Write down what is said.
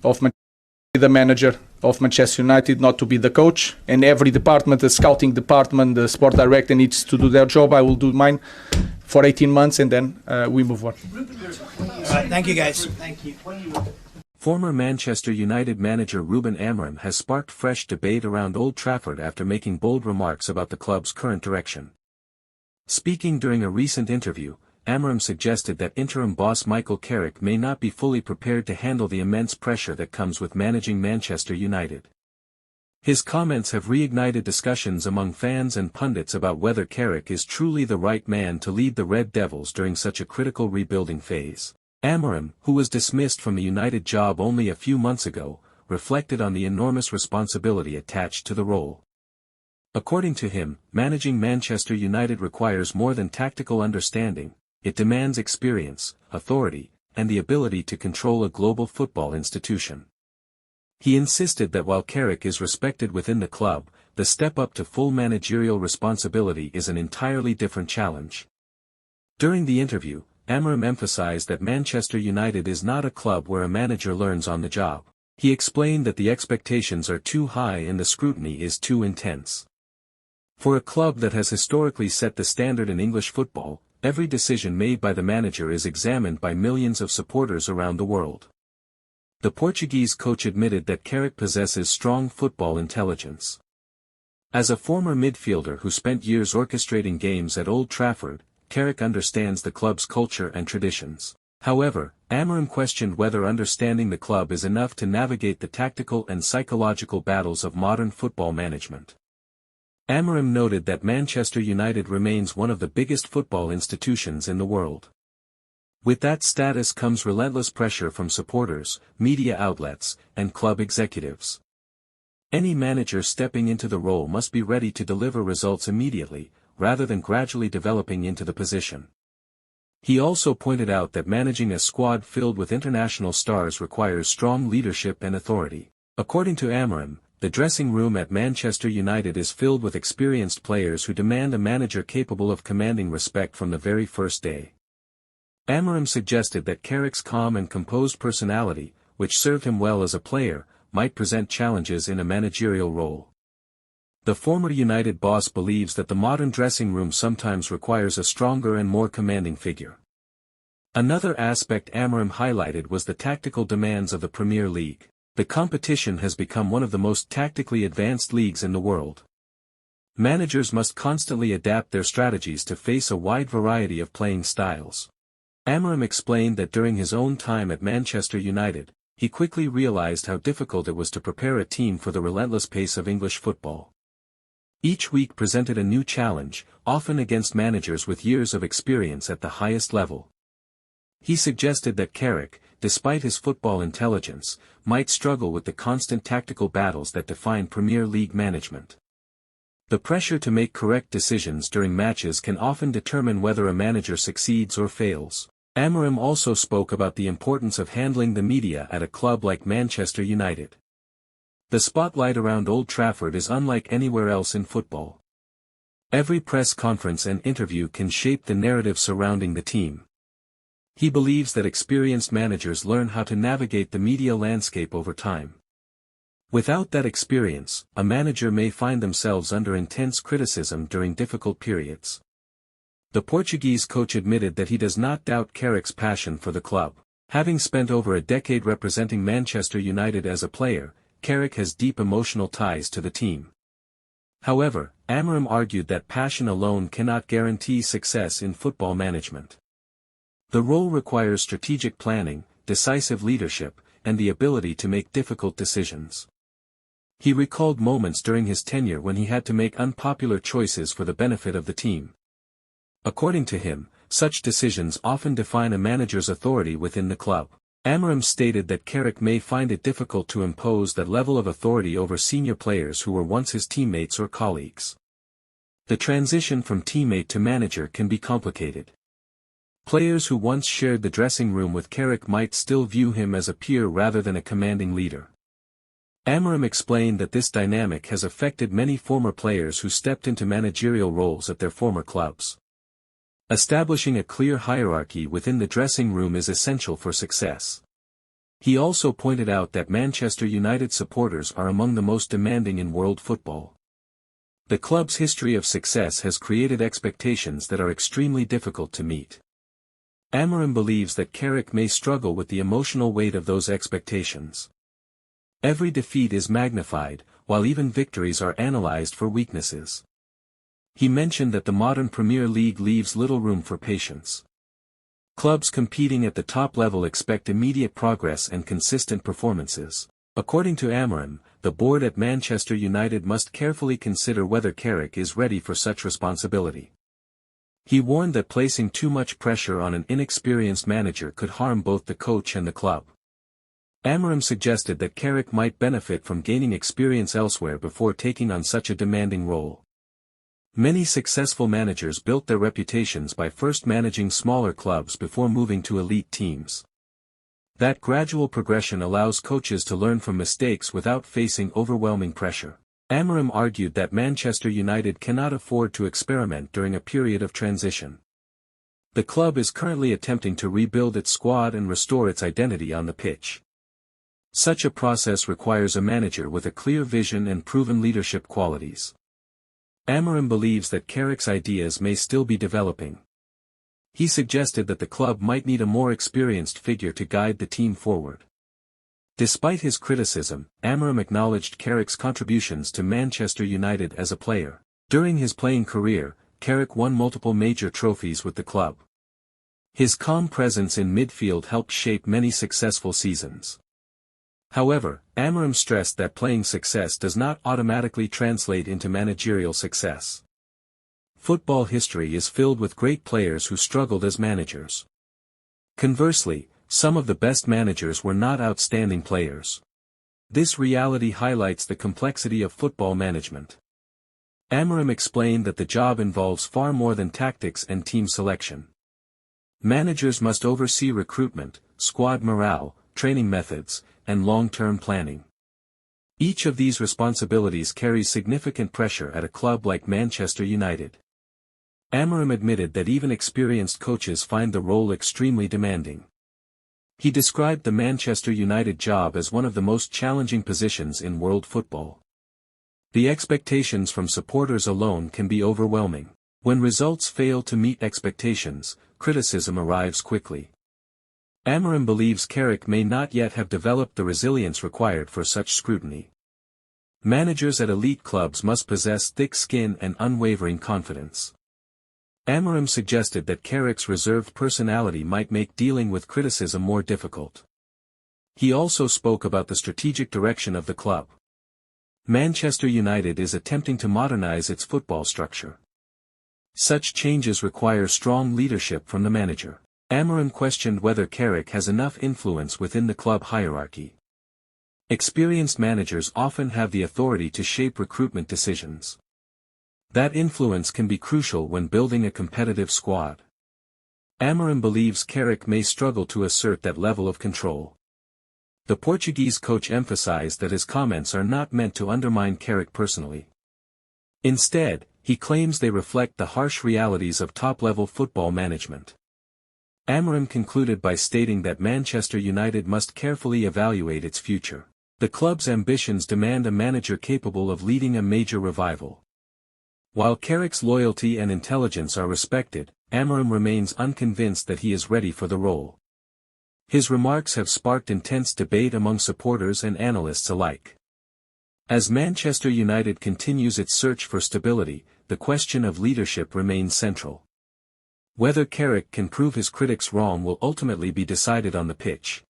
of the manager of Manchester United, not to be the coach. And every department, the scouting department, the sport director needs to do their job. I will do mine for 18 months and then we move on. Thank you, guys. Thank you. Former Manchester United manager Ruben Amorim has sparked fresh debate around Old Trafford after making bold remarks about the club's current direction. Speaking during a recent interview, Amarim suggested that interim boss Michael Carrick may not be fully prepared to handle the immense pressure that comes with managing Manchester United. His comments have reignited discussions among fans and pundits about whether Carrick is truly the right man to lead the Red Devils during such a critical rebuilding phase. Amarim, who was dismissed from the United job only a few months ago, reflected on the enormous responsibility attached to the role. According to him, managing Manchester United requires more than tactical understanding. It demands experience, authority, and the ability to control a global football institution. He insisted that while Carrick is respected within the club, the step up to full managerial responsibility is an entirely different challenge. During the interview, Amarim emphasized that Manchester United is not a club where a manager learns on the job. He explained that the expectations are too high and the scrutiny is too intense. For a club that has historically set the standard in English football, every decision made by the manager is examined by millions of supporters around the world. The Portuguese coach admitted that Carrick possesses strong football intelligence. As a former midfielder who spent years orchestrating games at Old Trafford, Carrick understands the club's culture and traditions. However, Amarim questioned whether understanding the club is enough to navigate the tactical and psychological battles of modern football management. Amarim noted that Manchester United remains one of the biggest football institutions in the world. With that status comes relentless pressure from supporters, media outlets, and club executives. Any manager stepping into the role must be ready to deliver results immediately, rather than gradually developing into the position. He also pointed out that managing a squad filled with international stars requires strong leadership and authority. According to Amarim, the dressing room at Manchester United is filled with experienced players who demand a manager capable of commanding respect from the very first day. Amarim suggested that Carrick's calm and composed personality, which served him well as a player, might present challenges in a managerial role. The former United boss believes that the modern dressing room sometimes requires a stronger and more commanding figure. Another aspect Amarim highlighted was the tactical demands of the Premier League. The competition has become one of the most tactically advanced leagues in the world. Managers must constantly adapt their strategies to face a wide variety of playing styles. Amarim explained that during his own time at Manchester United, he quickly realized how difficult it was to prepare a team for the relentless pace of English football. Each week presented a new challenge, often against managers with years of experience at the highest level. He suggested that Carrick, despite his football intelligence, might struggle with the constant tactical battles that define Premier League management. The pressure to make correct decisions during matches can often determine whether a manager succeeds or fails. Amarim also spoke about the importance of handling the media at a club like Manchester United. The spotlight around Old Trafford is unlike anywhere else in football. Every press conference and interview can shape the narrative surrounding the team. He believes that experienced managers learn how to navigate the media landscape over time. Without that experience, a manager may find themselves under intense criticism during difficult periods. The Portuguese coach admitted that he does not doubt Carrick's passion for the club. Having spent over a decade representing Manchester United as a player, Carrick has deep emotional ties to the team. However, Amarim argued that passion alone cannot guarantee success in football management. The role requires strategic planning, decisive leadership, and the ability to make difficult decisions. He recalled moments during his tenure when he had to make unpopular choices for the benefit of the team. According to him, such decisions often define a manager's authority within the club. Amarim stated that Carrick may find it difficult to impose that level of authority over senior players who were once his teammates or colleagues. The transition from teammate to manager can be complicated. Players who once shared the dressing room with Carrick might still view him as a peer rather than a commanding leader. Amarim explained that this dynamic has affected many former players who stepped into managerial roles at their former clubs. Establishing a clear hierarchy within the dressing room is essential for success. He also pointed out that Manchester United supporters are among the most demanding in world football. The club's history of success has created expectations that are extremely difficult to meet. Amarim believes that Carrick may struggle with the emotional weight of those expectations. Every defeat is magnified, while even victories are analyzed for weaknesses. He mentioned that the modern Premier League leaves little room for patience. Clubs competing at the top level expect immediate progress and consistent performances. According to Amarim, the board at Manchester United must carefully consider whether Carrick is ready for such responsibility. He warned that placing too much pressure on an inexperienced manager could harm both the coach and the club. Amarim suggested that Carrick might benefit from gaining experience elsewhere before taking on such a demanding role. Many successful managers built their reputations by first managing smaller clubs before moving to elite teams. That gradual progression allows coaches to learn from mistakes without facing overwhelming pressure. Amarim argued that Manchester United cannot afford to experiment during a period of transition. The club is currently attempting to rebuild its squad and restore its identity on the pitch. Such a process requires a manager with a clear vision and proven leadership qualities. Amarim believes that Carrick's ideas may still be developing. He suggested that the club might need a more experienced figure to guide the team forward. Despite his criticism, Amarim acknowledged Carrick's contributions to Manchester United as a player. During his playing career, Carrick won multiple major trophies with the club. His calm presence in midfield helped shape many successful seasons. However, Amarim stressed that playing success does not automatically translate into managerial success. Football history is filled with great players who struggled as managers. Conversely, some of the best managers were not outstanding players. This reality highlights the complexity of football management. Amarim explained that the job involves far more than tactics and team selection. Managers must oversee recruitment, squad morale, training methods, and long-term planning. Each of these responsibilities carries significant pressure at a club like Manchester United. Amarim admitted that even experienced coaches find the role extremely demanding. He described the Manchester United job as one of the most challenging positions in world football. The expectations from supporters alone can be overwhelming. When results fail to meet expectations, criticism arrives quickly. Amarim believes Carrick may not yet have developed the resilience required for such scrutiny. Managers at elite clubs must possess thick skin and unwavering confidence. Amarim suggested that Carrick's reserved personality might make dealing with criticism more difficult. He also spoke about the strategic direction of the club. Manchester United is attempting to modernize its football structure. Such changes require strong leadership from the manager. Amarim questioned whether Carrick has enough influence within the club hierarchy. Experienced managers often have the authority to shape recruitment decisions. That influence can be crucial when building a competitive squad. Amarim believes Carrick may struggle to assert that level of control. The Portuguese coach emphasized that his comments are not meant to undermine Carrick personally. Instead, he claims they reflect the harsh realities of top-level football management. Amarim concluded by stating that Manchester United must carefully evaluate its future. The club's ambitions demand a manager capable of leading a major revival. While Carrick's loyalty and intelligence are respected, Amarim remains unconvinced that he is ready for the role. His remarks have sparked intense debate among supporters and analysts alike. As Manchester United continues its search for stability, the question of leadership remains central. Whether Carrick can prove his critics wrong will ultimately be decided on the pitch.